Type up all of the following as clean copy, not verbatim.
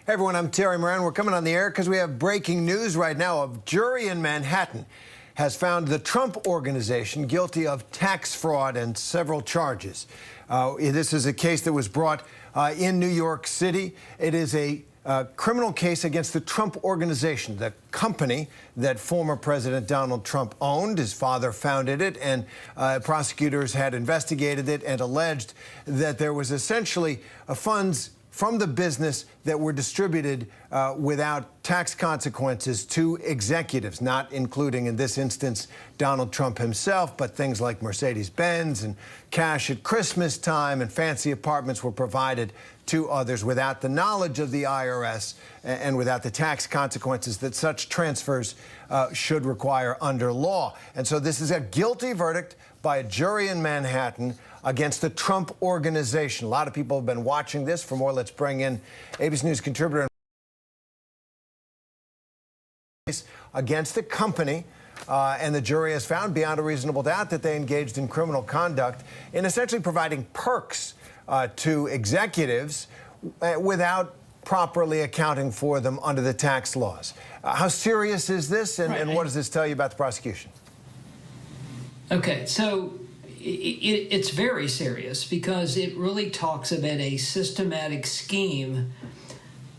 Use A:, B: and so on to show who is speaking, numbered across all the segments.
A: Hey everyone, I'm Terry Moran. We're coming on the air because we have breaking news right now. A jury in Manhattan has found the Trump Organization guilty of tax fraud and several charges. This is a case that was brought in New York City. It is a criminal case against the Trump Organization, the company that former President Donald Trump owned. His father founded it, and prosecutors had investigated it and alleged that there was essentially funds from the business that were distributed without tax consequences to executives, not including, in this instance, Donald Trump himself, but things like Mercedes-Benz and cash at Christmas time, and fancy apartments were provided to others without the knowledge of the IRS and without the tax consequences that such transfers should require under law. And so this is a guilty verdict by a jury in Manhattan against the Trump Organization. A lot of people have been watching this. For more, let's bring in ABC News contributor against the company. And the jury has found beyond a reasonable doubt that they engaged in criminal conduct in essentially providing perks to executives without properly accounting for them under the tax laws. How serious is this, and what does this tell you about the prosecution?
B: Okay, so it's very serious because it really talks about a systematic scheme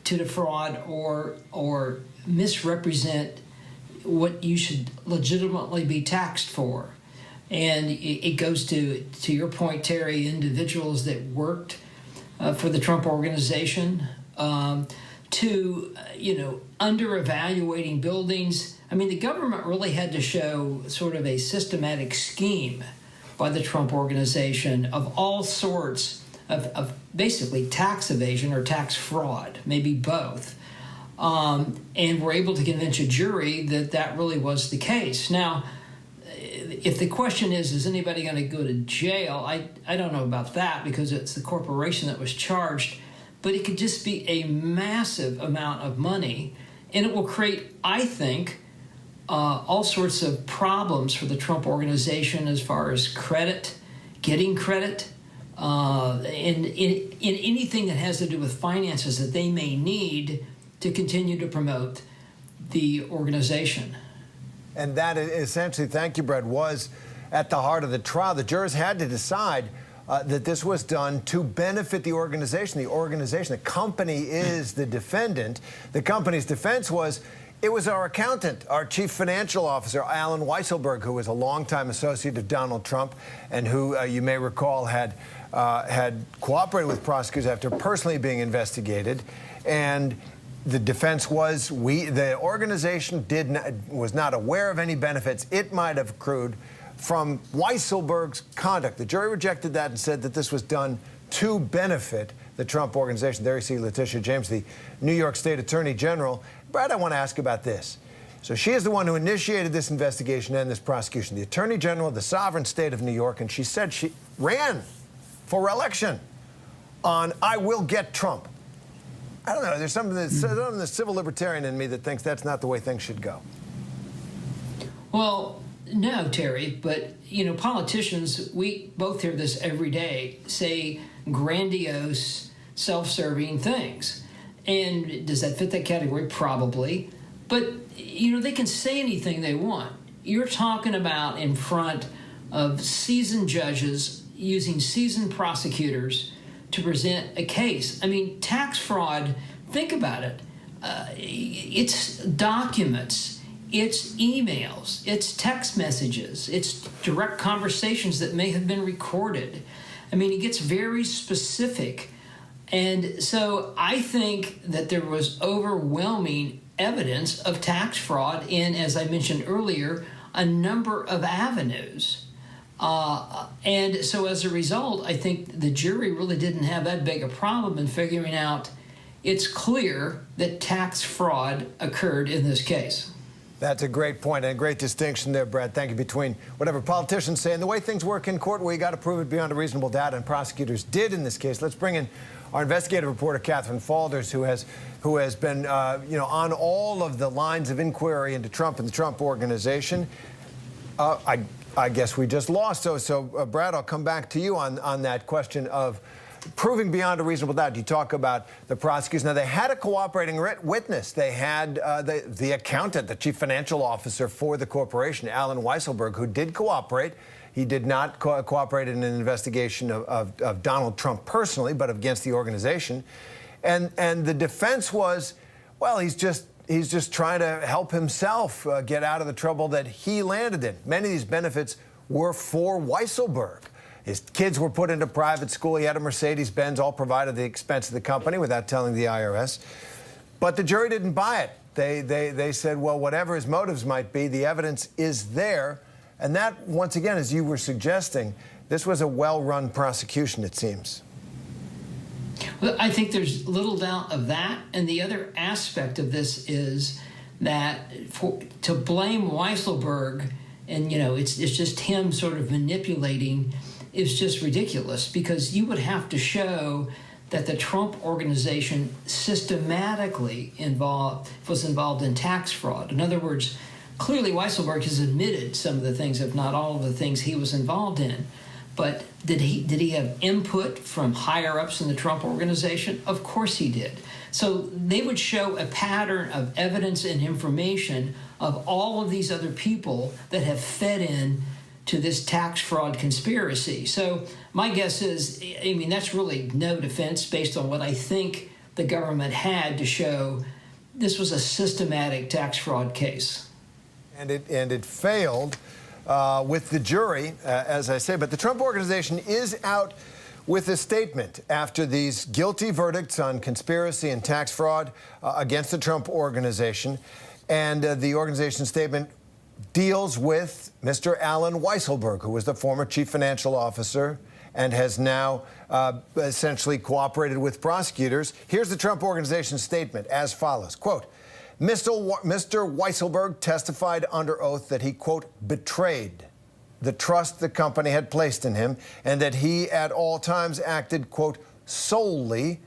B: to defraud or misrepresent what you should legitimately be taxed for. And it goes to your point, Terry, individuals that worked for the Trump Organization, to, under-evaluating buildings. I mean, the government really had to show sort of a systematic scheme by the Trump Organization of all sorts of basically tax evasion or tax fraud, maybe both. And we're able to convince a jury that that really was the case. Now, if the question is anybody going to go to jail, I don't know about that because it's the corporation that was charged, but it could just be a massive amount of money, and it will create, I think, all sorts of problems for the Trump Organization as far as credit, getting credit, in anything that has to do with finances that they may need to continue to promote the organization.
A: And that essentially, thank you, Brett, was at the heart of the trial. The jurors had to decide that this was done to benefit the organization. The organization, the company, is the defendant. The company's defense was, it was our accountant, our chief financial officer, Alan Weisselberg, who was a longtime associate of Donald Trump and who, you may recall, had cooperated with prosecutors after personally being investigated. And the defense was the organization was not aware of any benefits it might have accrued from Weisselberg's conduct. The jury rejected that and said that this was done to benefit the Trump Organization. There you see Letitia James, the New York State Attorney General. Brad, I want to ask about this. So she is the one who initiated this investigation and this prosecution, the Attorney General of the sovereign state of New York, and she said she ran for re-election on "I will get Trump." I don't know, there's something the civil libertarian in me that thinks that's not the way things should go.
B: Well, no, Terry, but, politicians, we both hear this every day, say grandiose, self-serving things. And does that fit that category? Probably. But, they can say anything they want. You're talking about in front of seasoned judges using seasoned prosecutors to present a case. I mean, tax fraud, think about it. It's documents, it's emails, it's text messages, it's direct conversations that may have been recorded. I mean, it gets very specific. And so I think that there was overwhelming evidence of tax fraud in, as I mentioned earlier, a number of avenues. And so as a result, I think the jury really didn't have that big a problem in figuring out it's clear that tax fraud occurred in this case.
A: That's a great point and a great distinction there, Brad. Thank you. Between whatever politicians say and the way things work in court, where you got to prove it beyond a reasonable doubt, and prosecutors did in this case. Let's bring in our investigative reporter, Catherine Faulders, who has been on all of the lines of inquiry into Trump and the Trump Organization. I guess we just lost. So Brad, I'll come back to you on that question of proving beyond a reasonable doubt. You talk about the prosecutors. Now, they had a cooperating witness. They had the accountant, the chief financial officer for the corporation, Alan Weisselberg, who did cooperate. He did not cooperate in an investigation of Donald Trump personally, but against the organization. And the defense was, well, he's just trying to help himself get out of the trouble that he landed in. Many of these benefits were for Weisselberg. His kids were put into private school. He had a Mercedes-Benz, all provided at the expense of the company without telling the IRS. But the jury didn't buy it. They said, well, whatever his motives might be, the evidence is there. And that, once again, as you were suggesting, this was a well-run prosecution, it seems.
B: Well, I think there's little doubt of that. And the other aspect of this is that to blame Weisselberg and, it's just him sort of manipulating is just ridiculous, because you would have to show that the Trump organization systematically was involved in tax fraud. In other words, clearly Weisselberg has admitted some of the things, if not all of the things he was involved in. But did he have input from higher ups in the Trump organization? Of course he did. So they would show a pattern of evidence and information of all of these other people that have fed in to this tax fraud conspiracy. So my guess is, that's really no defense based on what I think the government had to show this was a systematic tax fraud case.
A: And it failed with the jury, as I say. But the Trump organization is out with a statement after these guilty verdicts on conspiracy and tax fraud against the Trump organization. And the organization's statement deals with Mr. Alan Weisselberg, who was the former chief financial officer and has now essentially cooperated with prosecutors. Here's the Trump organization's statement as follows, quote, Mr. Weisselberg testified under oath that he, quote, betrayed the trust the company had placed in him and that he at all times acted, quote, solely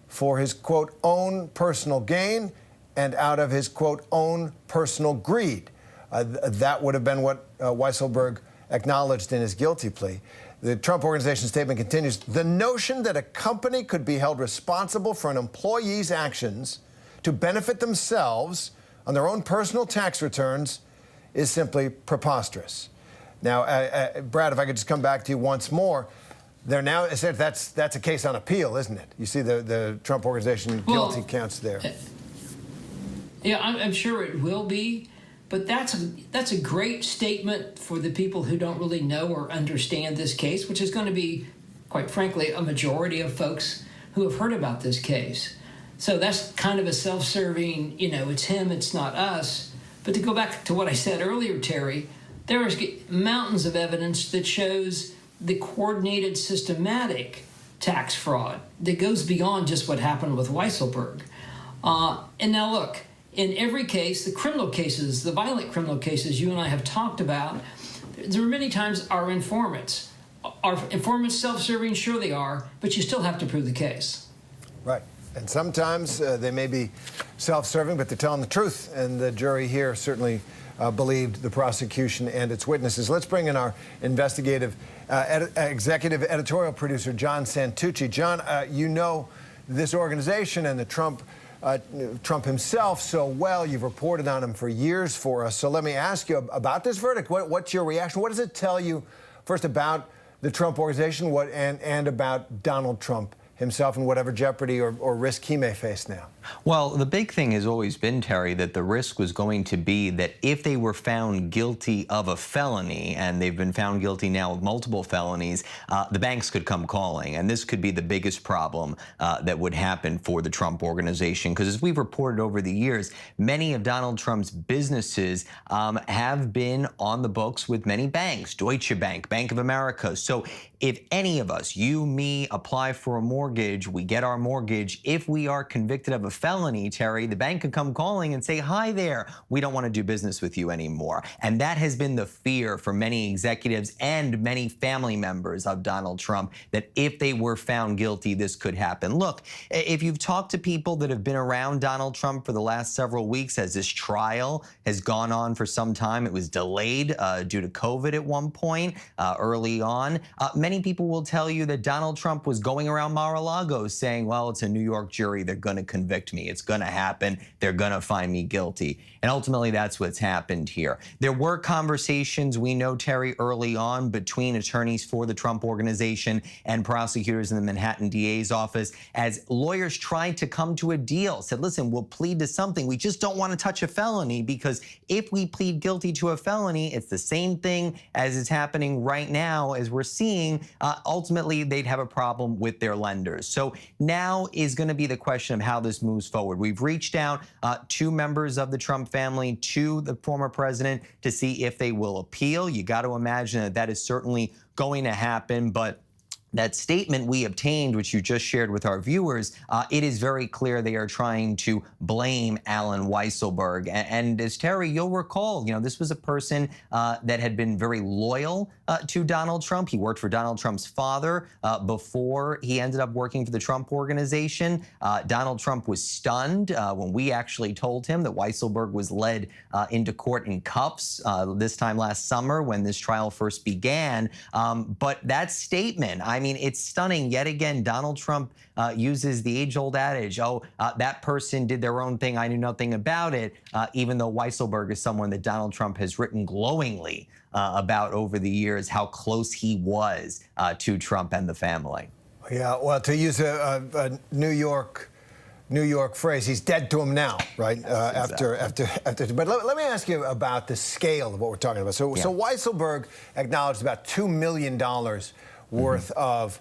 A: for his, quote, own personal gain and out of his, quote, own personal greed. That would have been what Weisselberg acknowledged in his guilty plea. The Trump organization statement continues, the notion that a company could be held responsible for an employee's actions to benefit themselves on their own personal tax returns is simply preposterous. Now, Brad, if I could just come back to you once more, they're now, that's a case on appeal, isn't it? You see the Trump organization guilty counts there.
B: Yeah, I'm sure it will be. But that's a great statement for the people who don't really know or understand this case, which is going to be, quite frankly, a majority of folks who have heard about this case. So that's kind of a self-serving, it's him, it's not us. But to go back to what I said earlier, Terry, there is mountains of evidence that shows the coordinated, systematic tax fraud that goes beyond just what happened with Weisselberg. And now look, in every case, the criminal cases, the violent criminal cases you and I have talked about, there are many times our informants. Are informants self-serving? Sure they are, but you still have to prove the case.
A: Right. And sometimes they may be self-serving, but they're telling the truth. And the jury here certainly believed the prosecution and its witnesses. Let's bring in our executive editorial producer, John Santucci. John, you know this organization and the Trump himself so well. You've reported on him for years for us. So let me ask you about this verdict. What's your reaction? What does it tell you, first, about the Trump organization and about Donald Trump himself and whatever jeopardy or risk he may face now?
C: Well, the big thing has always been, Terry, that the risk was going to be that if they were found guilty of a felony, and they've been found guilty now of multiple felonies, the banks could come calling. And this could be the biggest problem that would happen for the Trump organization. Because as we've reported over the years, many of Donald Trump's businesses have been on the books with many banks, Deutsche Bank, Bank of America. So if any of us, you, me, apply for a mortgage, we get our mortgage, if we are convicted of a felony, Terry, the bank could come calling and say, hi there, we don't want to do business with you anymore. And that has been the fear for many executives and many family members of Donald Trump, that if they were found guilty, this could happen. Look, if you've talked to people that have been around Donald Trump for the last several weeks, as this trial has gone on for some time, it was delayed due to COVID at one point early on. Many many people will tell you that Donald Trump was going around Mar-a-Lago saying, well, it's a New York jury. They're going to convict me. It's going to happen. They're going to find me guilty. And ultimately, that's what's happened here. There were conversations, we know, Terry, early on between attorneys for the Trump Organization and prosecutors in the Manhattan DA's office as lawyers tried to come to a deal, said, listen, we'll plead to something. We just don't want to touch a felony, because if we plead guilty to a felony, it's the same thing as is happening right now, as we're seeing. Ultimately, they'd have a problem with their lenders. So now is going to be the question of how this moves forward. We've reached out to members of the Trump family, to the former president, to see if they will appeal. You got to imagine that that is certainly going to happen, but that statement we obtained, which you just shared with our viewers, it is very clear they are trying to blame Allen Weisselberg. And as Terry, you'll recall, this was a person that had been very loyal to Donald Trump. He worked for Donald Trump's father before he ended up working for the Trump Organization. Donald Trump was stunned when we actually told him that Weisselberg was led into court in cuffs this time last summer when this trial first began. But that statement, I mean, it's stunning. Yet again, Donald Trump uses the age-old adage, that person did their own thing, I knew nothing about it, even though Weisselberg is someone that Donald Trump has written glowingly about over the years, how close he was to Trump and the family.
A: Yeah, well, to use a New York phrase, he's dead to him now, right? Exactly. After. But let me ask you about the scale of what we're talking about. So Weisselberg acknowledged about $2 million worth of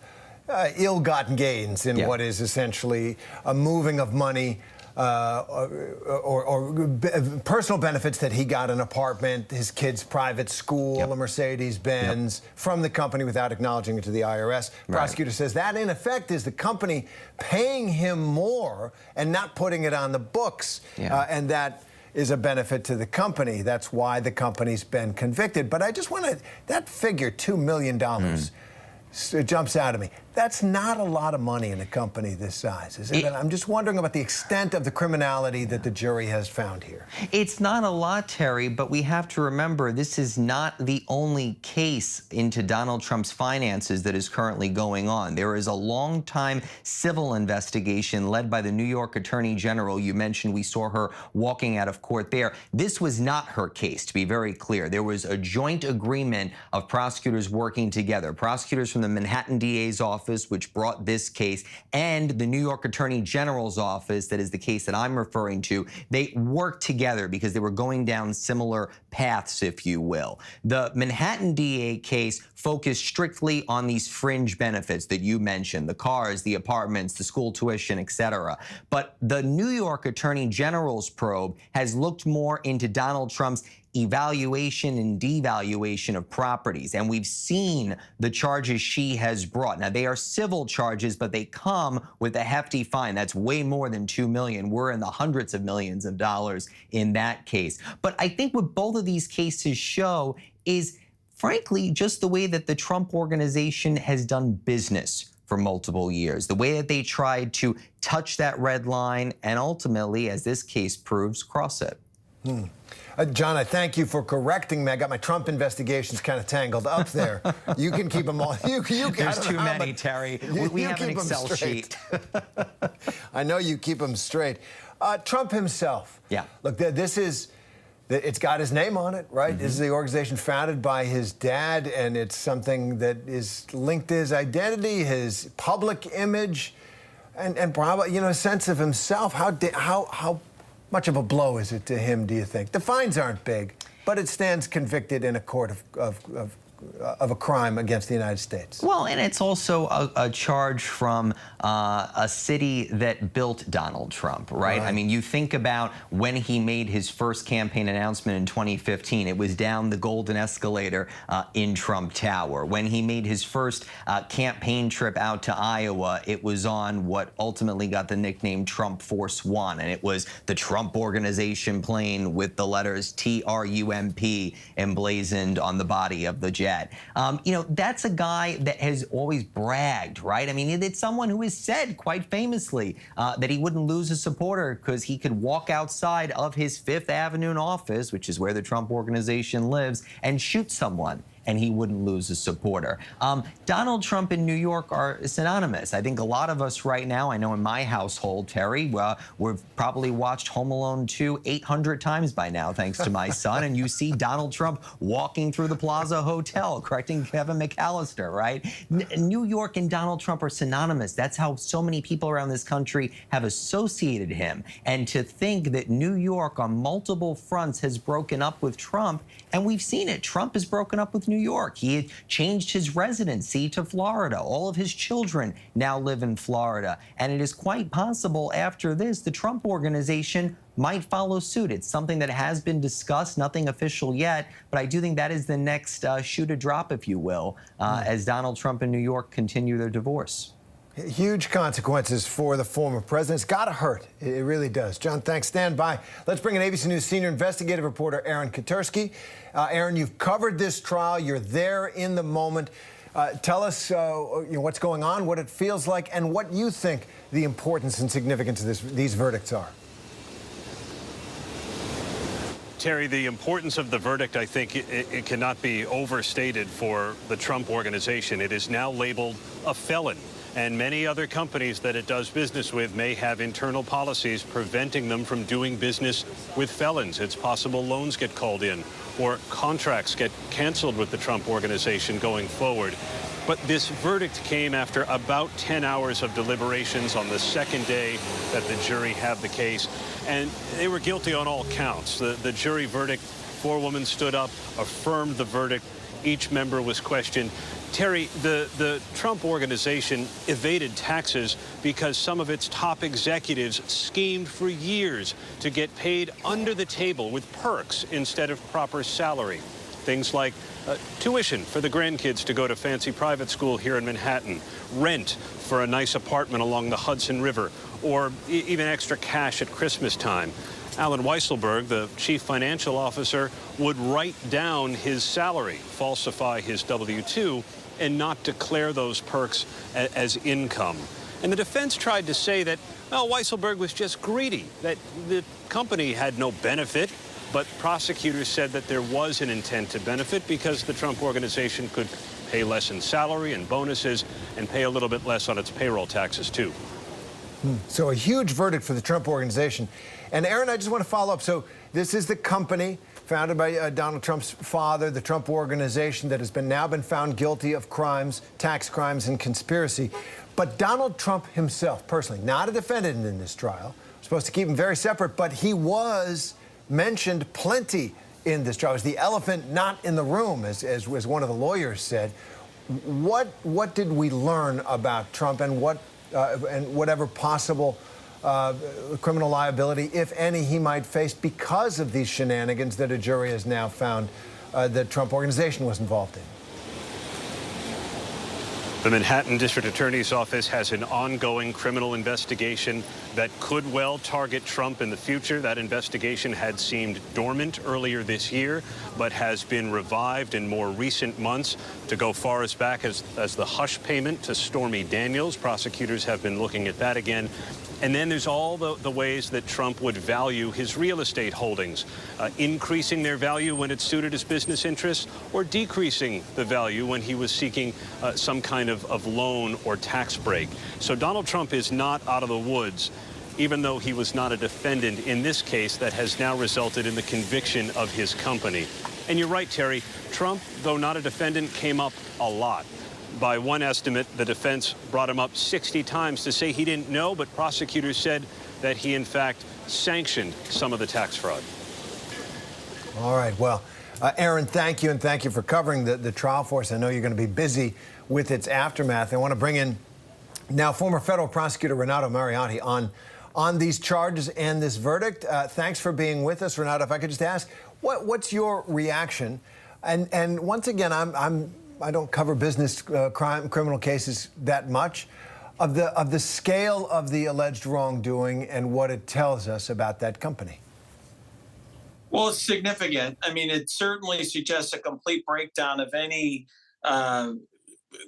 A: ill-gotten gains in what is essentially a moving of money or personal benefits that he got, an apartment, his kid's private school, a Mercedes-Benz, from the company without acknowledging it to the IRS. Prosecutor says that, in effect, is the company paying him more and not putting it on the books, and that is a benefit to the company. That's why the company's been convicted. But I just want to, that figure, $2 million, it jumps out at me. That's not a lot of money in a company this size, is it? And I'm just wondering about the extent of the criminality that the jury has found here. It's
C: not a lot, Terry, but we have to remember this is not the only case into Donald Trump's finances that is currently going on. There is a long-time civil investigation led by the New York Attorney General. You mentioned we saw her walking out of court there. This was not her case, to be very clear. There was a joint agreement of prosecutors working together. Prosecutors from the Manhattan DA's office, which brought this case, and the New York Attorney General's office, that is the case that I'm referring to, they worked together because they were going down similar paths, if you will. The Manhattan DA case focused strictly on these fringe benefits that you mentioned, the cars, the apartments, the school tuition, etc. But the New York Attorney General's probe has looked more into Donald Trump's evaluation and devaluation of properties. And we've seen the charges she has brought. Now, they are civil charges, but they come with a hefty fine. That's way more than $2 million. We're in the hundreds of millions of dollars in that case. But I think what both of these cases show is, frankly, just the way that the Trump Organization has done business for multiple years, the way that they tried to touch that red line and ultimately, as this case proves, cross it.
A: John, I thank you for correcting me. I got my Trump investigations kind of tangled up there. You can keep them all.
C: There's too many, Terry. We have an Excel sheet.
A: I know you keep them straight. Trump himself.
C: Yeah.
A: Look, it's got his name on it, right? This is the organization founded by his dad, and it's something that is linked to his identity, his public image, and probably, a sense of himself. How much of a blow is it to him, do you think? The fines aren't big, but it stands convicted in a court of a crime against the United States.
C: Well, and it's also a charge from a city that built Donald Trump, right? I mean, you think about when he made his first campaign announcement in 2015, it was down the golden escalator in Trump Tower. When he made his first campaign trip out to Iowa, it was on what ultimately got the nickname Trump Force One, and it was the Trump Organization plane with the letters TRUMP emblazoned on the body of the jet. That's a guy that has always bragged, right? I mean, it's someone who has said quite famously that he wouldn't lose a supporter because he could walk outside of his Fifth Avenue office, which is where the Trump Organization lives, and shoot someone. and he wouldn't lose a supporter. Donald Trump and New York are synonymous. I think a lot of us right now, I know in my household, Terry, we've probably watched Home Alone 2 800 times by now, thanks to my son, and you see Donald Trump walking through the Plaza Hotel, correcting Kevin McAllister, right? New York and Donald Trump are synonymous. That's how so many people around this country have associated him. And to think that New York on multiple fronts has broken up with Trump, and we've seen it. Trump has broken up with New York. He had changed his residency to Florida. All of his children now live in Florida. And it is quite possible after this, the Trump Organization might follow suit. It's something that has been discussed, nothing official yet, but I do think that is the next shoe to drop, if you will, as Donald Trump and New York continue their divorce.
A: Huge consequences for the former president. It's got to hurt. It really does. John, thanks. Stand by. Let's bring in ABC News senior investigative reporter Aaron Katersky. Aaron, you've covered this trial. You're there in the moment. Tell us what's going on, what it feels like, and what you think the importance and significance of these verdicts are.
D: Terry, the importance of the verdict, I think it cannot be overstated for the Trump Organization. It is now labeled a felon. And many other companies that it does business with may have internal policies preventing them from doing business with felons. It's possible loans get called in or contracts get canceled with the Trump Organization going forward. But this verdict came after about 10 hours of deliberations on the second day that the jury had the case. And they were guilty on all counts. The jury verdict, 4 women stood up, affirmed the verdict. Each member was questioned. Terry, the Trump Organization evaded taxes because some of its top executives schemed for years to get paid under the table with perks instead of proper salary. Things like tuition for the grandkids to go to fancy private school here in Manhattan, rent for a nice apartment along the Hudson River, or even extra cash at Christmas time. Alan Weisselberg, the chief financial officer, would write down his salary, falsify his W-2, and not declare those perks as income. And the defense tried to say that, well, Weisselberg was just greedy, that the company had no benefit. But prosecutors said that there was an intent to benefit because the Trump Organization could pay less in salary and bonuses and pay a little bit less on its payroll taxes, too.
A: So a huge verdict for the Trump Organization. And Aaron, I just want to follow up. So this is the company founded by Donald Trump's father, the Trump Organization, that has now been found guilty of crimes, tax crimes, and conspiracy. But Donald Trump himself, personally, not a defendant in this trial, supposed to keep him very separate, but he was mentioned plenty in this trial. It was the elephant not in the room, as one of the lawyers said. What did we learn about Trump and whatever possible criminal liability, if any, he might face because of these shenanigans that a jury has now found the Trump Organization was involved in?
D: The Manhattan District Attorney's Office has an ongoing criminal investigation that could well target Trump in the future. That investigation had seemed dormant earlier this year, but has been revived in more recent months to go far as back as the hush payment to Stormy Daniels. Prosecutors have been looking at that again. And then there's all the ways that Trump would value his real estate holdings, increasing their value when it suited his business interests, or decreasing the value when he was seeking some kind of loan or tax break. So Donald Trump is not out of the woods, even though he was not a defendant in this case that has now resulted in the conviction of his company. And you're right, Terry, Trump, though not a defendant, came up a lot. By one estimate, the defense brought him up 60 times to say he didn't know, but prosecutors said that he, in fact, sanctioned some of the tax fraud.
A: All right. Well, Aaron, thank you, and thank you for covering the trial for us. I know you're going to be busy with its aftermath. I want to bring in now former federal prosecutor Renato Mariotti on these charges and this verdict. Thanks for being with us, Renato. If I could just ask, what's your reaction? And once again, I don't cover business criminal cases that much, of the scale of the alleged wrongdoing and what it tells us about that company.
E: Well, it's significant. I mean, it certainly suggests a complete breakdown of any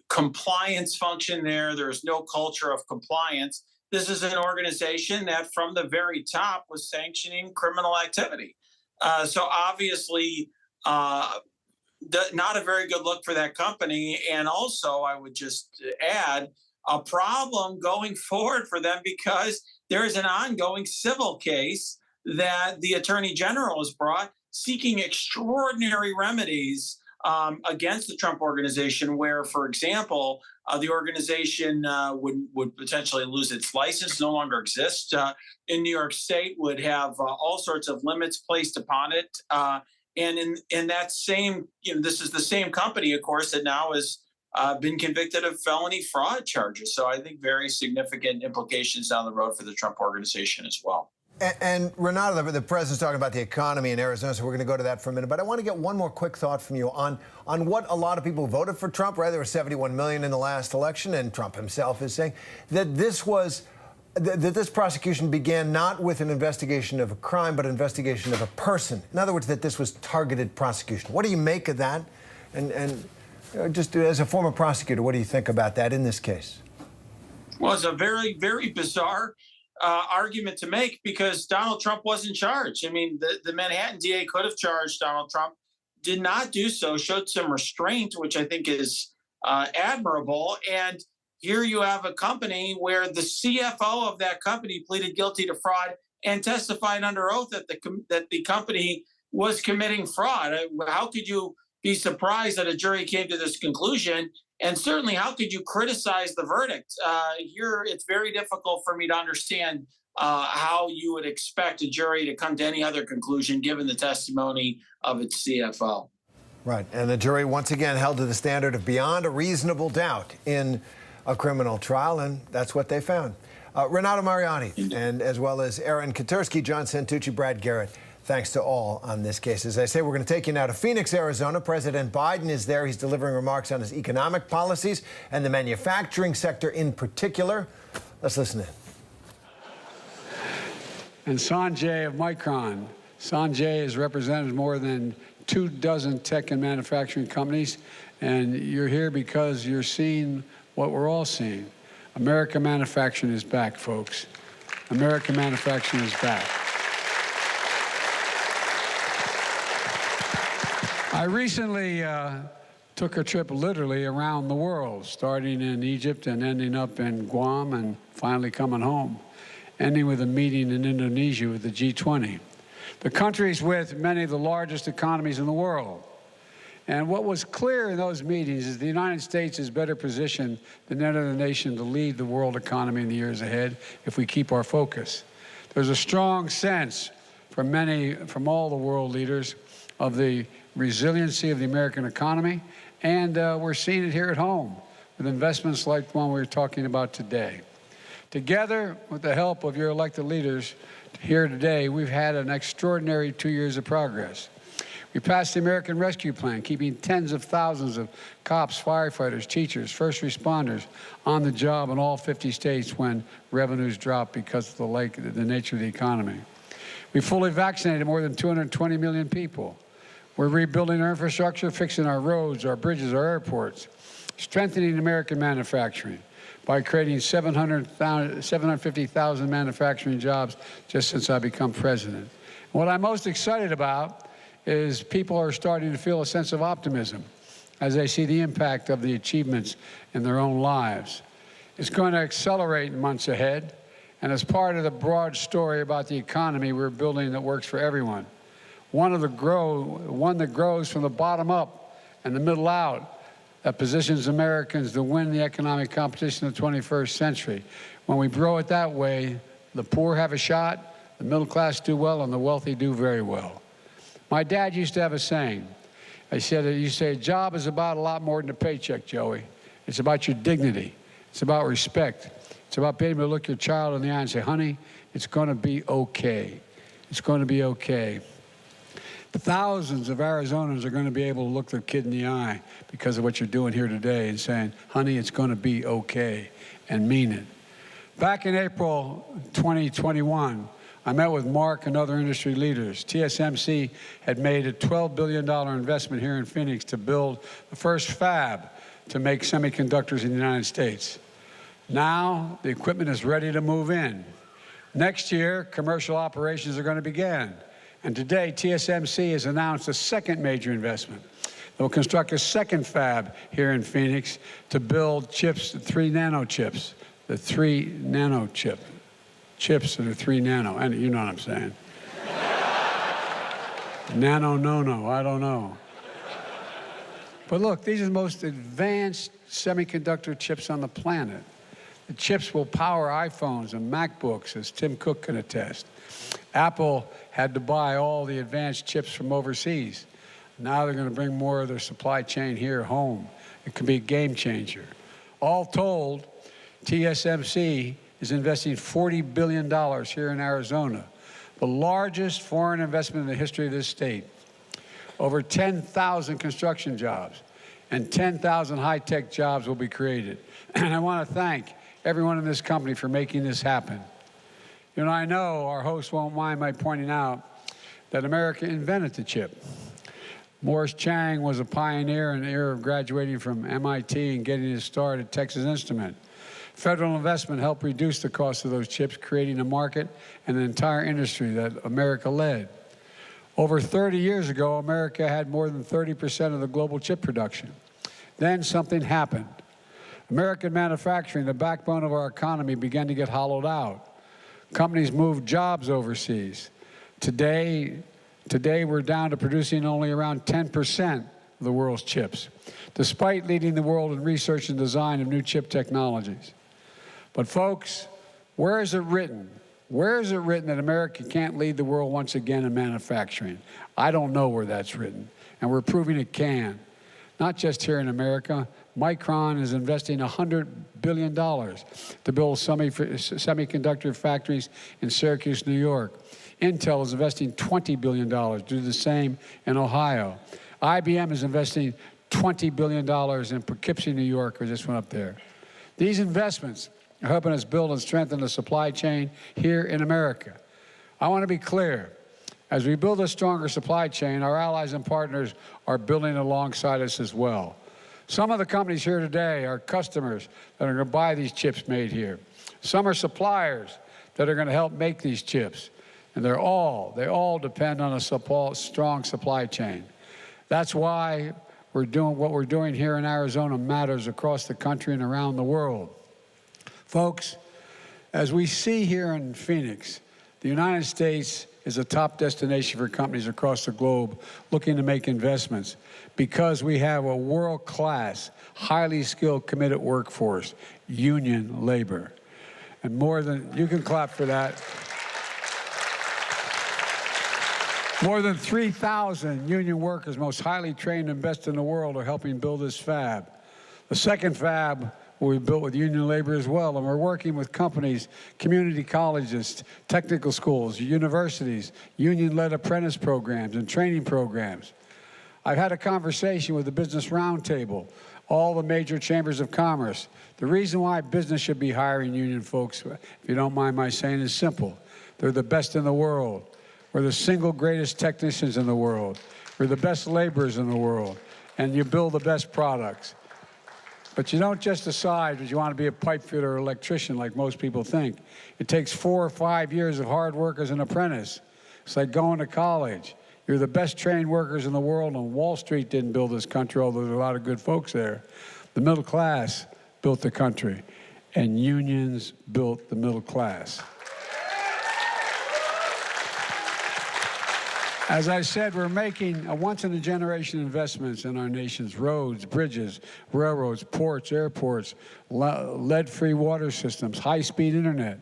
E: compliance function there. There's no culture of compliance. This is an organization that from the very top was sanctioning criminal activity. So obviously, not a very good look for that company. And also, I would just add a problem going forward for them because there is an ongoing civil case that the Attorney General has brought seeking extraordinary remedies against the Trump organization, where, for example, the organization would potentially lose its license, no longer exist in New York State, would have all sorts of limits placed upon it. And in that same, this is the same company, of course, that now has been convicted of felony fraud charges. So I think very significant implications down the road for the Trump organization as well.
A: And Renato, the president's talking about the economy in Arizona, so we're going to go to that for a minute. But I want to get one more quick thought from you on what a lot of people who voted for Trump, right? There were 71 million in the last election, and Trump himself is saying that this prosecution began not with an investigation of a crime, but an investigation of a person. In other words, that this was targeted prosecution. What do you make of that? And just as a former prosecutor, what do you think about that in this case?
E: Well, it's a very, very bizarre argument to make because Donald Trump wasn't charged. I mean, the Manhattan DA could have charged Donald Trump, did not do so, showed some restraint, which I think is admirable. And here you have a company where the CFO of that company pleaded guilty to fraud and testified under oath that the company was committing fraud. How could you be surprised that a jury came to this conclusion? And certainly, how could you criticize the verdict? Here, it's very difficult for me to understand how you would expect a jury to come to any other conclusion given the testimony of its CFO.
A: Right. And the jury once again held to the standard of beyond a reasonable doubt in a criminal trial, and that's what they found. Renato Mariani, and as well as Aaron Katersky, John Santucci, Brad Garrett, thanks to all on this case. As I say, we're going to take you now to Phoenix, Arizona. President Biden is there. He's delivering remarks on his economic policies and the manufacturing sector in particular. Let's listen in.
F: And Sanjay of Micron. Sanjay has represented more than 24 tech and manufacturing companies, and you're here because you're seeing what we're all seeing. American manufacturing is back, folks. American manufacturing is back. I recently took a trip literally around the world, starting in Egypt and ending up in Guam and finally coming home, ending with a meeting in Indonesia with the G20. The countries with many of the largest economies in the world. And what was clear in those meetings is the United States is better positioned than any other nation to lead the world economy in the years ahead if we keep our focus. There's a strong sense from all the world leaders of the resiliency of the American economy, and we're seeing it here at home with investments like the one we're talking about today. Together, with the help of your elected leaders here today, we've had an extraordinary 2 years of progress. We passed the American Rescue Plan, keeping tens of thousands of cops, firefighters, teachers, first responders on the job in all 50 states when revenues dropped because of the nature of the economy. We fully vaccinated more than 220 million people. We're rebuilding our infrastructure, fixing our roads, our bridges, our airports, strengthening American manufacturing by creating 750,000 manufacturing jobs just since I become president. And what I'm most excited about is people are starting to feel a sense of optimism as they see the impact of the achievements in their own lives. It's going to accelerate in months ahead, and as part of the broad story about the economy we're building that works for everyone. One that grows from the bottom up and the middle out, that positions Americans to win the economic competition of the 21st century. When we grow it that way, the poor have a shot, the middle class do well, and the wealthy do very well. My dad used to have a saying. He said, you say, a job is about a lot more than a paycheck, Joey. It's about your dignity. It's about respect. It's about being able to look your child in the eye and say, honey, it's going to be okay. It's going to be okay. Thousands of Arizonans are going to be able to look their kid in the eye because of what you're doing here today and saying, honey, it's going to be okay, and mean it. Back in April 2021, I met with Mark and other industry leaders. TSMC had made a $12 billion investment here in Phoenix to build the first fab to make semiconductors in the United States. Now, the equipment is ready to move in. Next year, commercial operations are going to begin. And today, TSMC has announced a second major investment. They'll construct a second fab here in Phoenix to build chips, 3 nano chips, the 3 nano chip. Chips that are 3 nano, and you know what I'm saying. Nano, no, I don't know. But look, these are the most advanced semiconductor chips on the planet. The chips will power iPhones and MacBooks, as Tim Cook can attest. Apple had to buy all the advanced chips from overseas. Now they're going to bring more of their supply chain here home. It could be a game changer. All told, TSMC is investing $40 billion here in Arizona, the largest foreign investment in the history of this state. Over 10,000 construction jobs and 10,000 high-tech jobs will be created. And I want to thank everyone in this company for making this happen. You know, I know our host won't mind my pointing out that America invented the chip. Morris Chang was a pioneer in the era of graduating from MIT and getting his start at Texas Instruments. Federal investment helped reduce the cost of those chips, creating a market and an entire industry that America led. Over 30 years ago, America had more than 30% of the global chip production. Then something happened. American manufacturing, the backbone of our economy, began to get hollowed out. Companies moved jobs overseas. Today we're down to producing only around 10% of the world's chips, despite leading the world in research and design of new chip technologies. But folks, where is it written? Where is it written that America can't lead the world once again in manufacturing? I don't know where that's written, and we're proving it can. Not just here in America. Micron is investing $100 billion to build semiconductor factories in Syracuse, New York. Intel is investing $20 billion to do the same in Ohio. IBM is investing $20 billion in Poughkeepsie, New York. I just went up there. These investments are helping us build and strengthen the supply chain here in America. I want to be clear. As we build a stronger supply chain, our allies and partners are building alongside us as well. Some of the companies here today are customers that are going to buy these chips made here. Some are suppliers that are going to help make these chips. And they all depend on a strong supply chain. That's why we're doing what we're doing here in Arizona matters across the country and around the world. Folks, as we see here in Phoenix, the United States is a top destination for companies across the globe looking to make investments because we have a world-class, highly skilled, committed workforce, union labor. And more than, you can clap for that. More than 3,000 union workers, most highly trained and best in the world, are helping build this fab. The second fab will be built with union labor as well, and we're working with companies, community colleges, technical schools, universities, union-led apprentice programs and training programs. I've had a conversation with the Business Roundtable, all the major chambers of commerce. The reason why business should be hiring union folks, if you don't mind my saying, is simple. They're the best in the world. We're the single greatest technicians in the world. We're the best laborers in the world. And you build the best products. But you don't just decide that you want to be a pipe fitter or electrician like most people think. It takes 4 or 5 years of hard work as an apprentice. It's like going to college. You're the best trained workers in the world, and Wall Street didn't build this country, although there's a lot of good folks there. The middle class built the country, and unions built the middle class. As I said, we're making a once-in-a-generation investments in our nation's roads, bridges, railroads, ports, airports, lead-free water systems, high-speed internet.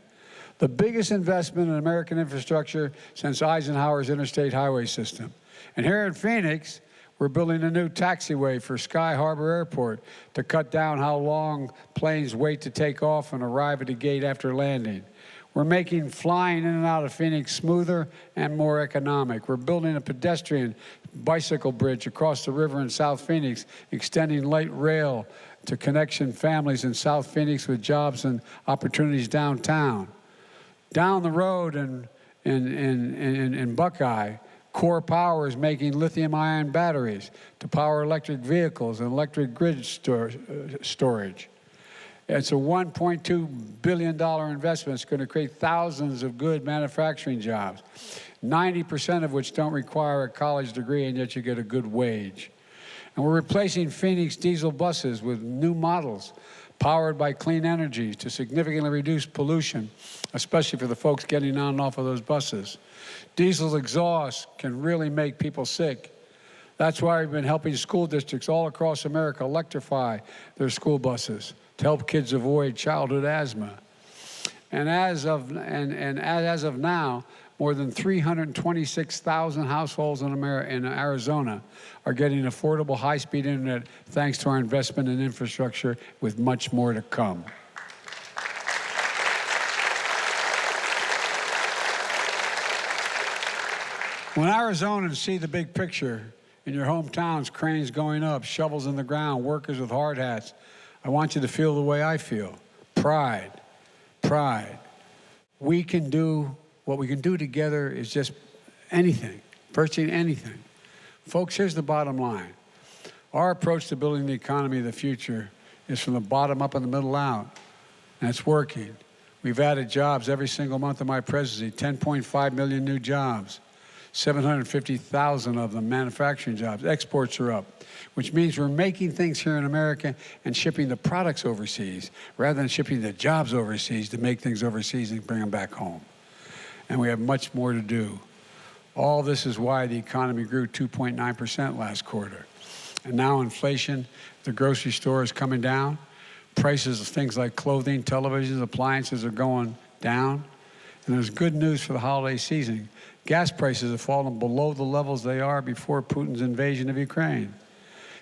F: The biggest investment in American infrastructure since Eisenhower's interstate highway system. And here in Phoenix, we're building a new taxiway for Sky Harbor Airport to cut down how long planes wait to take off and arrive at the gate after landing. We're making flying in and out of Phoenix smoother and more economic. We're building a pedestrian bicycle bridge across the river in South Phoenix, extending light rail to connection families in South Phoenix with jobs and opportunities downtown. Down the road in Buckeye, Core Power is making lithium-ion batteries to power electric vehicles and electric grid storage. It's a $1.2 billion investment. It's going to create thousands of good manufacturing jobs, 90% of which don't require a college degree, and yet you get a good wage. And we're replacing Phoenix diesel buses with new models powered by clean energy to significantly reduce pollution, especially for the folks getting on and off of those buses. Diesel exhaust can really make people sick. That's why we've been helping school districts all across America electrify their school buses to help kids avoid childhood asthma. And as of now, more than 326,000 households in Arizona are getting affordable high-speed internet thanks to our investment in infrastructure, with much more to come. When Arizonans see the big picture, in your hometowns, cranes going up, shovels in the ground, workers with hard hats, I want you to feel the way I feel. Pride. Pride. We can do, what we can do together is just anything, virtually anything. Folks, here's the bottom line. Our approach to building the economy of the future is from the bottom up and the middle out, and it's working. We've added jobs every single month of my presidency, 10.5 million new jobs. 750,000 of them manufacturing jobs. Exports are up, which means we're making things here in America and shipping the products overseas rather than shipping the jobs overseas to make things overseas and bring them back home. And we have much more to do. All this is why the economy grew 2.9% last quarter. And now inflation, the grocery store is coming down. Prices of things like clothing, televisions, appliances are going down. And there's good news for the holiday season. Gas prices have fallen below the levels they are before Putin's invasion of Ukraine.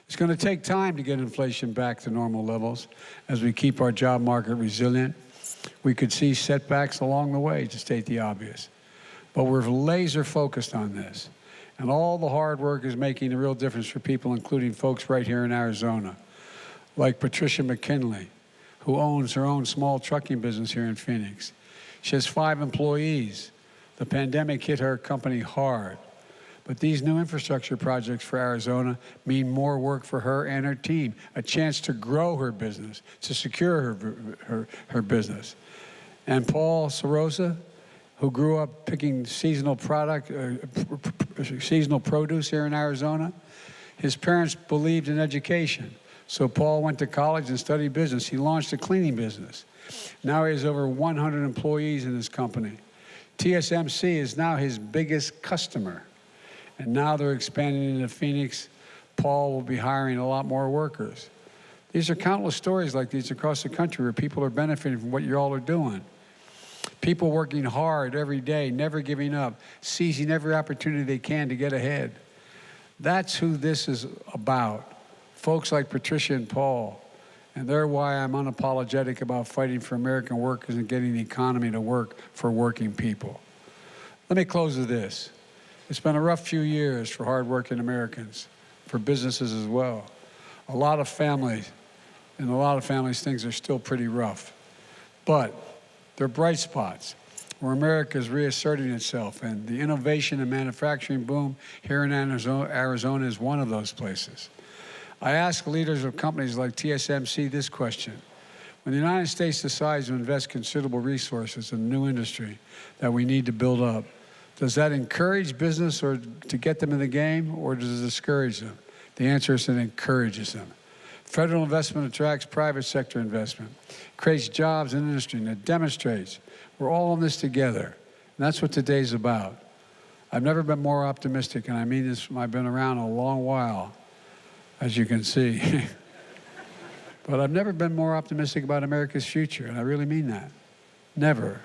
F: It's going to take time to get inflation back to normal levels as we keep our job market resilient. We could see setbacks along the way, to state the obvious. But we're laser focused on this. And all the hard work is making a real difference for people, including folks right here in Arizona, like Patricia McKinley, who owns her own small trucking business here in Phoenix. She has 5 employees. The pandemic hit her company hard. But these new infrastructure projects for Arizona mean more work for her and her team, a chance to grow her business, to secure her business. And Paul Sorosa, who grew up picking seasonal produce here in Arizona, his parents believed in education. So Paul went to college and studied business. He launched a cleaning business. Now he has over 100 employees in his company. TSMC is now his biggest customer. And now they're expanding into Phoenix. Paul will be hiring a lot more workers. These are countless stories like these across the country where people are benefiting from what you all are doing. People working hard every day, never giving up, seizing every opportunity they can to get ahead. That's who this is about. Folks like Patricia and Paul. And they're why I'm unapologetic about fighting for American workers and getting the economy to work for working people. Let me close with this. It's been a rough few years for hardworking Americans, for businesses as well. In a lot of families, things are still pretty rough. But they're bright spots where America is reasserting itself, and the innovation and manufacturing boom here in Arizona is one of those places. I ask leaders of companies like TSMC this question. When the United States decides to invest considerable resources in a new industry that we need to build up, does that encourage business or to get them in the game, or does it discourage them? The answer is it encourages them. Federal investment attracts private sector investment, creates jobs in industry, and it demonstrates we're all in this together. And that's what today's about. I've never been more optimistic, and I mean this, I've been around a long while, as you can see. But I've never been more optimistic about America's future, and I really mean that. Never.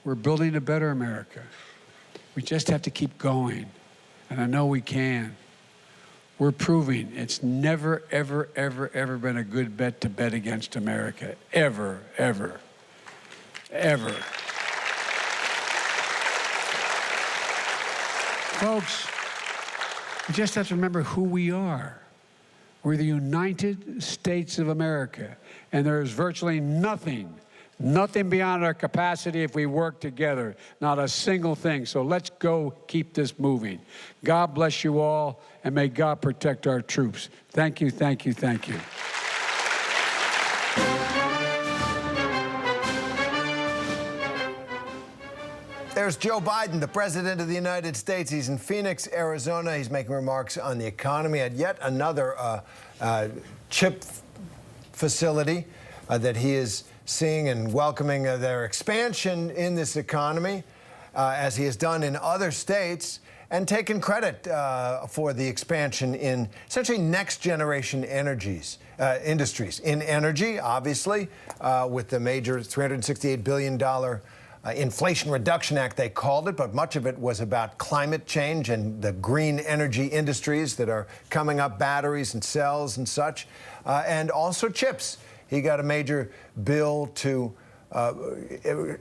F: We're building a better America. We just have to keep going, and I know we can. We're proving it's never, ever, ever, ever been a good bet to bet against America. Ever, ever, ever. Folks, we just have to remember who we are. We're the United States of America, and there is virtually nothing beyond our capacity if we work together. Not a single thing. So let's go keep this moving. God bless you all, and may God protect our troops. Thank you, thank you, thank you.
A: There's Joe Biden, the president of the United States. He's in Phoenix, Arizona. He's making remarks on the economy at yet another chip facility that he is seeing and welcoming their expansion in this economy, as he has done in other states, and taken credit for the expansion in essentially next-generation industries. In energy, obviously, with the major $368 billion Inflation Reduction Act, they called it, but much of it was about climate change and the green energy industries that are coming up, batteries and cells and such, and also chips. He got a major bill to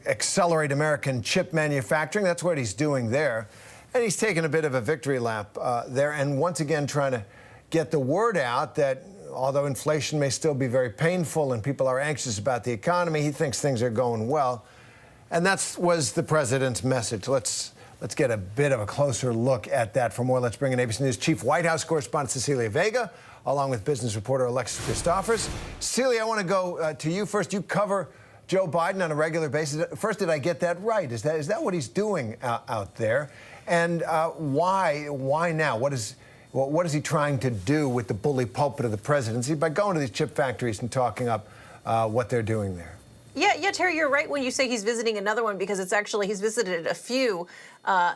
A: accelerate American chip manufacturing. That's what he's doing there. And he's taken a bit of a victory lap there, and once again trying to get the word out that although inflation may still be very painful and people are anxious about the economy, he thinks things are going well. And that was the president's message. Let's get a bit of a closer look at that. For more, let's bring in ABC News Chief White House correspondent Cecilia Vega, along with business reporter Alexis Christophers. Cecilia, I want to go to you first. You cover Joe Biden on a regular basis. First, did I get that right? Is that what he's doing out there? And why now? What is he trying to do with the bully pulpit of the presidency by going to these chip factories and talking up what they're doing there?
G: Yeah, Terry, you're right when you say he's visiting another one, because it's actually he's visited a few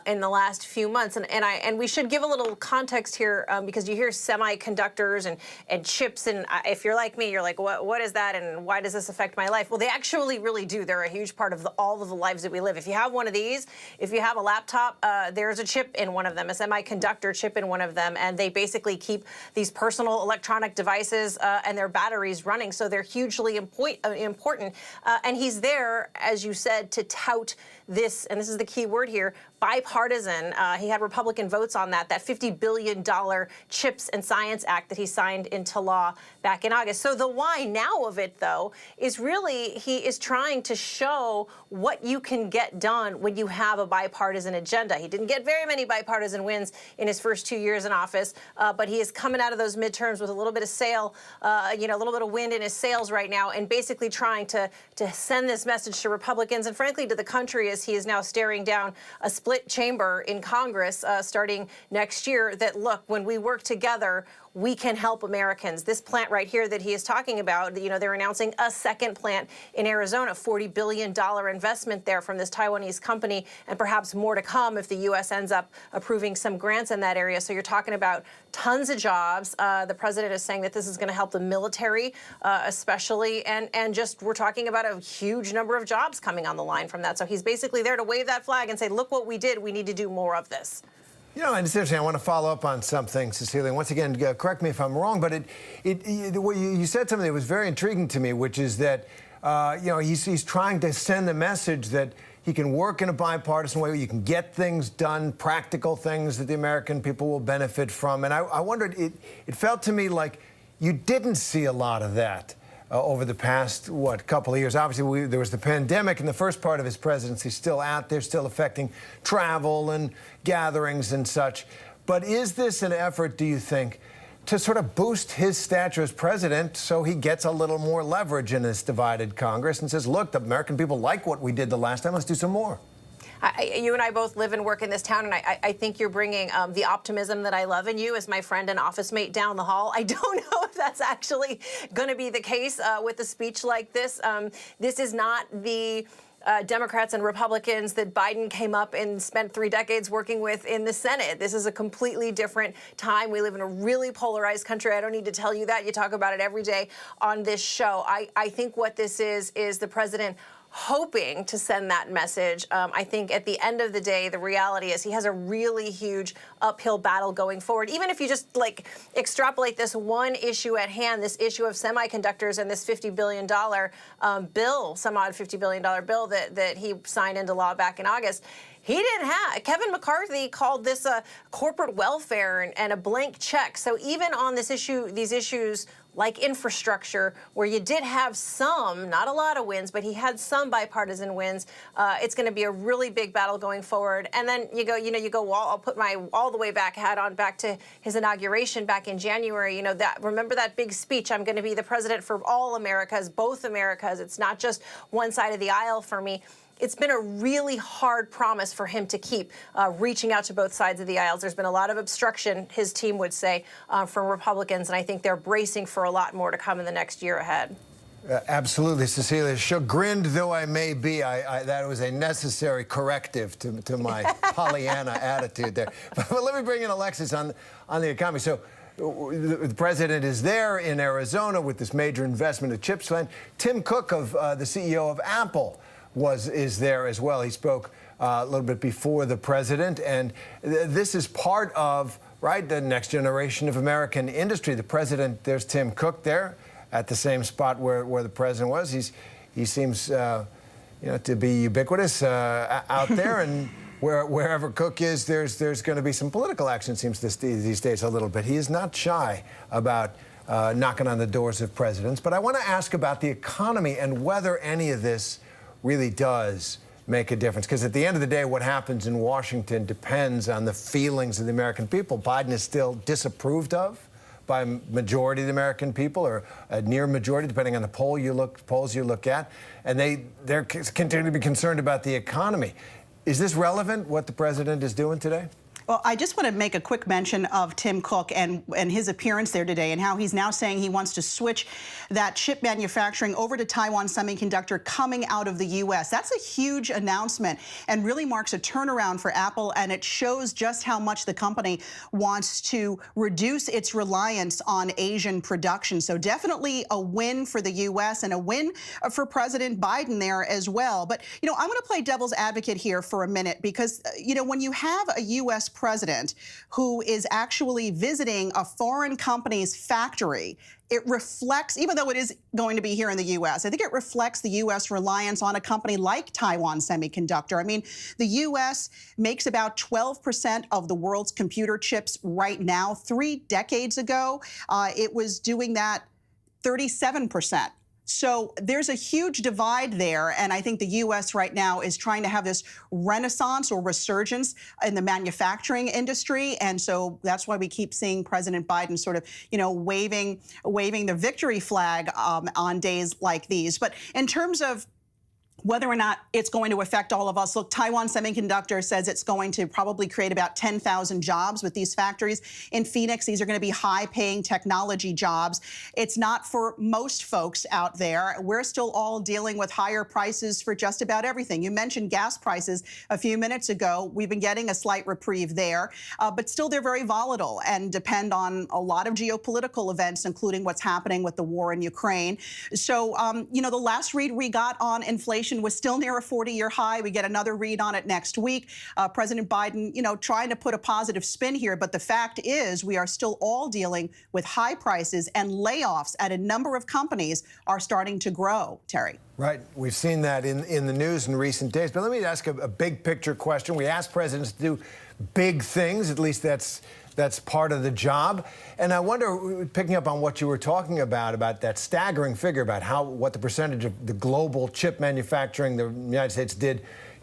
G: in the last few months, and we should give a little context here, because you hear semiconductors and chips, and if you're like me, you're like, what is that, and why does this affect my life? Well, they actually really do. They're a huge part of all of the lives that we live. If you have one of these, if you have a laptop, there's a chip in one of them, a semiconductor chip in one of them, and they basically keep these personal electronic devices and their batteries running. So they're hugely important. And he's there, as you said, to tout this, and this is the key word here, bipartisan. He had Republican votes on that $50 billion Chips and Science Act that he signed into law back in August. So the why now of it, though, is really he is trying to show what you can get done when you have a bipartisan agenda. He didn't get very many bipartisan wins in his first 2 years in office, but he is coming out of those midterms with a little bit of a little bit of wind in his sails right now, and basically trying to send this message to Republicans and, frankly, to the country, as he is now staring down a split chamber in Congress starting next year, that, look, when we work together, we can help Americans. This plant right here that he is talking about, they're announcing a second plant in Arizona, $40 billion investment there from this Taiwanese company, and perhaps more to come if the U.S. ends up approving some grants in that area. So you're talking about tons of jobs. The president is saying that this is going to help the military, especially, and just we're talking about a huge number of jobs coming on the line from that. So he's basically there to wave that flag and say, look what we did. We need to do more of this.
A: You know, and it's interesting. I want to follow up on something, Cecilia. Once again, correct me if I'm wrong, but you said something that was very intriguing to me, which is that he's trying to send the message that he can work in a bipartisan way where you can get things done, practical things that the American people will benefit from. And I wondered, it felt to me like you didn't see a lot of that over the past, couple of years. Obviously, there was the pandemic in the first part of his presidency, still out there, still affecting travel and gatherings and such. But is this an effort, do you think, to sort of boost his stature as president so he gets a little more leverage in this divided Congress and says, look, the American people like what we did the last time, let's do some more?
G: You and I both live and work in this town, and I think you're bringing the optimism that I love in you as my friend and office mate down the hall. I don't know if that's actually going to be the case with a speech like this. This is not the Democrats and Republicans that Biden came up and spent 3 decades working with in the Senate. This is a completely different time. We live in a really polarized country. I don't need to tell you that. You talk about it every day on this show. I think what this is the president hoping to send that message. I think at the end of the day, the reality is he has a really huge uphill battle going forward. Even if you just extrapolate this one issue at hand, this issue of semiconductors and this $50 billion bill, some odd $50 billion bill that he signed into law back in August. He didn't have. Kevin McCarthy called this a corporate welfare and a blank check. So even on this issue, these issues like infrastructure, where you did have some, not a lot of wins, but he had some bipartisan wins, it's going to be a really big battle going forward. And then you go, I'll put my all the way back hat on back to his inauguration back in January. Remember that big speech? I'm going to be the president for all Americas, both Americas. It's not just one side of the aisle for me. it's been a really hard promise for him to keep reaching out to both sides of the aisles. There's been a lot of obstruction, his team would say, from Republicans, and I think they're bracing for a lot more to come in the next year ahead.
A: Absolutely, Cecilia. Chagrined though I may be, that was a necessary corrective to my Pollyanna attitude there. But let me bring in Alexis on the economy. So the president is there in Arizona with this major investment of CHIPS fund. Tim Cook, the CEO of Apple, is there as well. He spoke a little bit before the president, and this is part of the next generation of American industry. The president, there's Tim Cook there, at the same spot where the president was. He seems to be ubiquitous out there, and wherever Cook is, there's going to be some political action. Seems these days a little bit. He is not shy about knocking on the doors of presidents. But I want to ask about the economy and whether any of this really does make a difference. Because at the end of the day, what happens in Washington depends on the feelings of the American people. Biden is still disapproved of by a majority of the American people, or a near majority, depending on the polls you look at, and they're continuing to be concerned about the economy. Is this relevant, what the president is doing today?
H: Well, I just want to make a quick mention of Tim Cook and his appearance there today, and how he's now saying he wants to switch that chip manufacturing over to Taiwan Semiconductor coming out of the U.S. That's a huge announcement and really marks a turnaround for Apple, and it shows just how much the company wants to reduce its reliance on Asian production. So definitely a win for the U.S. and a win for President Biden there as well. But, I'm going to play devil's advocate here for a minute, because, when you have a U.S. president who is actually visiting a foreign company's factory, it reflects, even though it is going to be here in the U.S., I think it reflects the U.S. reliance on a company like Taiwan Semiconductor. I mean, the U.S. makes about 12% of the world's computer chips right now. 3 decades ago, it was doing that 37%. So there's a huge divide there, and I think the U.S. right now is trying to have this renaissance or resurgence in the manufacturing industry, and so that's why we keep seeing President Biden sort of, waving the victory flag on days like these. But in terms of whether or not it's going to affect all of us, look, Taiwan Semiconductor says it's going to probably create about 10,000 jobs with these factories in Phoenix. These are going to be high-paying technology jobs. It's not for most folks out there. We're still all dealing with higher prices for just about everything. You mentioned gas prices a few minutes ago. We've been getting a slight reprieve there, but still they're very volatile and depend on a lot of geopolitical events, including what's happening with the war in Ukraine. So, the last read we got on inflation was still near a 40-year high. We get another read on it next week. President Biden, trying to put a positive spin here, but the fact is we are still all dealing with high prices, and layoffs at a number of companies are starting to grow, Terry.
A: Right. We've seen that in the news in recent days. But let me ask a big picture question. We ask presidents to do big things. At least that's part of the job. And I wonder, picking up on what you were talking about that staggering figure about what the percentage of the global chip manufacturing the United States did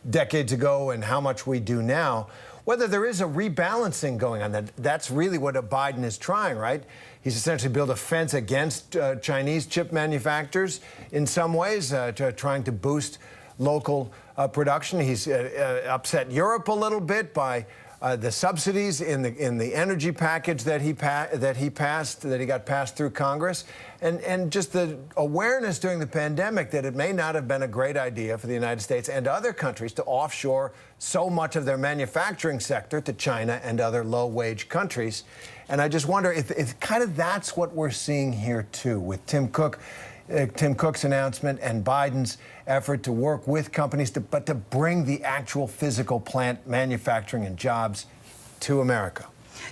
A: decades ago and how much we do now, whether there is a rebalancing going on. That's really what Biden is trying, right? He's essentially built a fence against Chinese chip manufacturers in some ways, trying to boost local production. He's upset Europe a little bit by the subsidies in the energy package that he got passed through Congress, and just the awareness during the pandemic that it may not have been a great idea for the United States and other countries to offshore so much of their manufacturing sector to China and other low-wage countries. And I just wonder if kind of that's what we're seeing here too with Tim Cook's announcement and Biden's effort to work with companies, but to bring the actual physical plant manufacturing and jobs to America.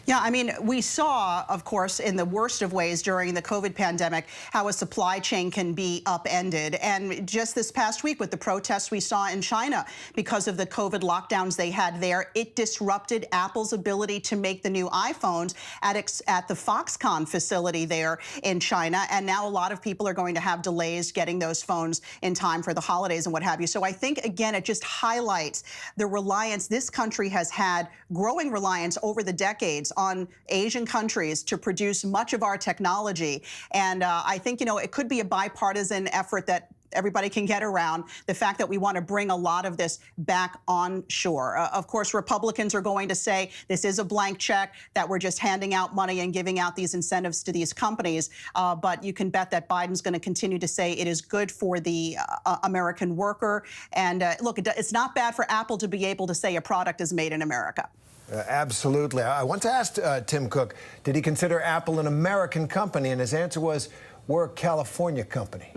H: Yeah, I mean, we saw, of course, in the worst of ways during the COVID pandemic, how a supply chain can be upended. And just this past week with the protests we saw in China because of the COVID lockdowns they had there, it disrupted Apple's ability to make the new iPhones at the Foxconn facility there in China. And now a lot of people are going to have delays getting those phones in time for the holidays and what have you. So I think, again, it just highlights the reliance this country has had, growing reliance over the decades on Asian countries to produce much of our technology. And I think, it could be a bipartisan effort that everybody can get around the fact that we want to bring a lot of this back on shore. Of course, Republicans are going to say this is a blank check, that we're just handing out money and giving out these incentives to these companies. But you can bet that Biden's going to continue to say it is good for the American worker. And look, it's not bad for Apple to be able to say a product is made in America.
A: Absolutely. I want to ask Tim Cook, did he consider Apple an American company? And his answer was, we're a California company.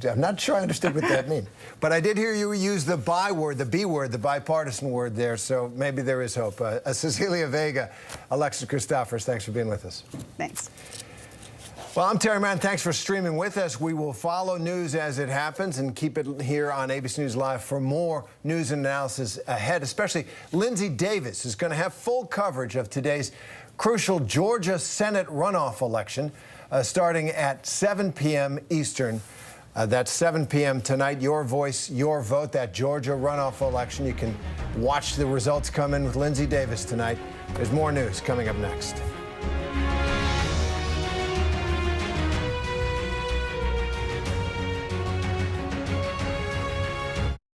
A: I'm not sure I understood what that means. But I did hear you use the B word, the bipartisan word there, so maybe there is hope. Cecilia Vega, Alexis Christophers, thanks for being with us.
H: Thanks.
A: Well, I'm Terry Mann. Thanks for streaming with us. We will follow news as it happens and keep it here on ABC News Live for more news and analysis ahead, especially Lindsey Davis is going to have full coverage of today's crucial Georgia Senate runoff election starting at 7 p.m. Eastern. That's 7 p.m. tonight. Your voice, your vote, that Georgia runoff election. You can watch the results come in with Lindsey Davis tonight. There's more news coming up next.